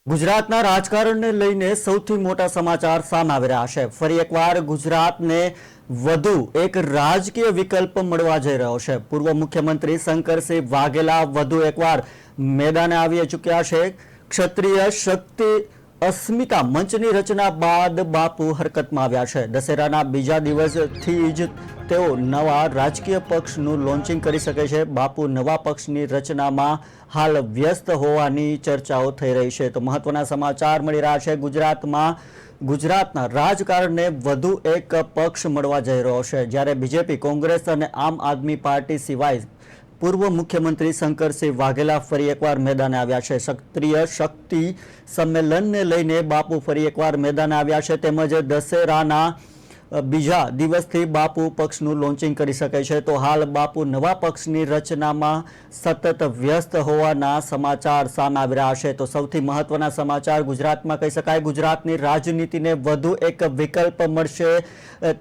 ગુજરાતના રાજકારણને લઈને સૌથી મોટા સમાચાર સામે આવી રહ્યા છે। ફરી એકવાર ગુજરાતને વધુ એક રાજકીય વિકલ્પ મળવા જઈ રહ્યો છે। પૂર્વ મુખ્યમંત્રી શંકરસિંહ વાઘેલા વધુ એકવાર મેદાને આવી ચૂક્યા છે। ક્ષત્રિય શક્તિ અસ્મિતા મંચની રચના બાદ બાપુ હરકતમાં આવ્યા છે। દશેરાના બીજા દિવસથી જ તેઓ નવા રાજકીય પક્ષનું લોન્ચિંગ કરી શકે છે। બાપુ નવા પક્ષની રચનામાં હાલ વ્યસ્ત હોવાની ચર્ચાઓ થઈ રહી છે। તો મહત્વના સમાચાર મળી રહ્યા છે। ગુજરાતના રાજકારણને વધુ એક પક્ષ મળવા જઈ રહ્યો છે। જ્યારે બીજેપી, કોંગ્રેસ અને આમ આદમી પાર્ટી સિવાય પૂર્વ મુખ્યમંત્રી શંકરસિંહ વાઘેલા ફરી એકવાર મેદાને આવ્યા છે। ક્ષત્રિય શક્તિ સંમેલનને લઈને બાપુ ફરી એકવાર મેદાને આવ્યા છે। તેમજ દશેરાના બીજા દિવસથી બાપુ પક્ષનું લોન્ચિંગ કરી શકે છે। તો હાલ બાપુ નવા પક્ષની રચનામાં સતત વ્યસ્ત હોવાના સમાચાર સામે આવી રહ્યા છે। તો સૌથી મહત્વના સમાચાર ગુજરાતમાં કહી શકાય, ગુજરાતની રાજનીતિને વધુ એક વિકલ્પ મળશે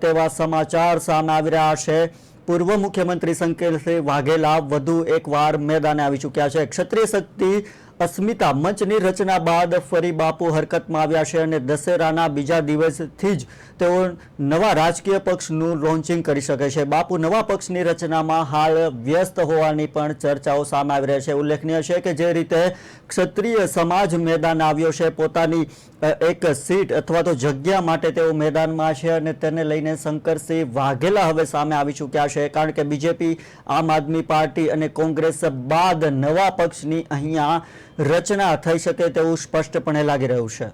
તેવા સમાચાર સામે આવી રહ્યા છે। પૂર્વ મુખ્યમંત્રી શંકરસિંહ વાઘેલા વધુ એકવાર મેદાને આવી ચૂક્યા છે। ક્ષત્રિય શક્તિ અસ્મિતા મંચની રચના બાદ ફરી બાપુ હરકતમાં આવ્યા છે અને દશેરાના બીજા દિવસથી જ તેઓ નવા રાજકીય પક્ષનું લોન્ચિંગ કરી શકે છે। બાપુ નવા પક્ષની રચનામાં હાલ વ્યસ્ત હોવાની પણ ચર્ચાઓ સામે આવી રહી છે। ઉલ્લેખનીય છે કે જે રીતે ક્ષત્રિય સમાજ મેદાન આવ્યો છે, પોતાની એક સીટ અથવા તો જગ્યા માટે તેઓ મેદાનમાં છે અને તેને લઈને શંકરસિંહ વાઘેલા હવે સામે આવી ચૂક્યા છે। કારણ કે બીજેપી, આમ આદમી પાર્ટી અને કોંગ્રેસ બાદ નવા પક્ષની અહીંયા રચના થઈ શકે તેવું સ્પષ્ટપણે લાગી રહ્યું છે।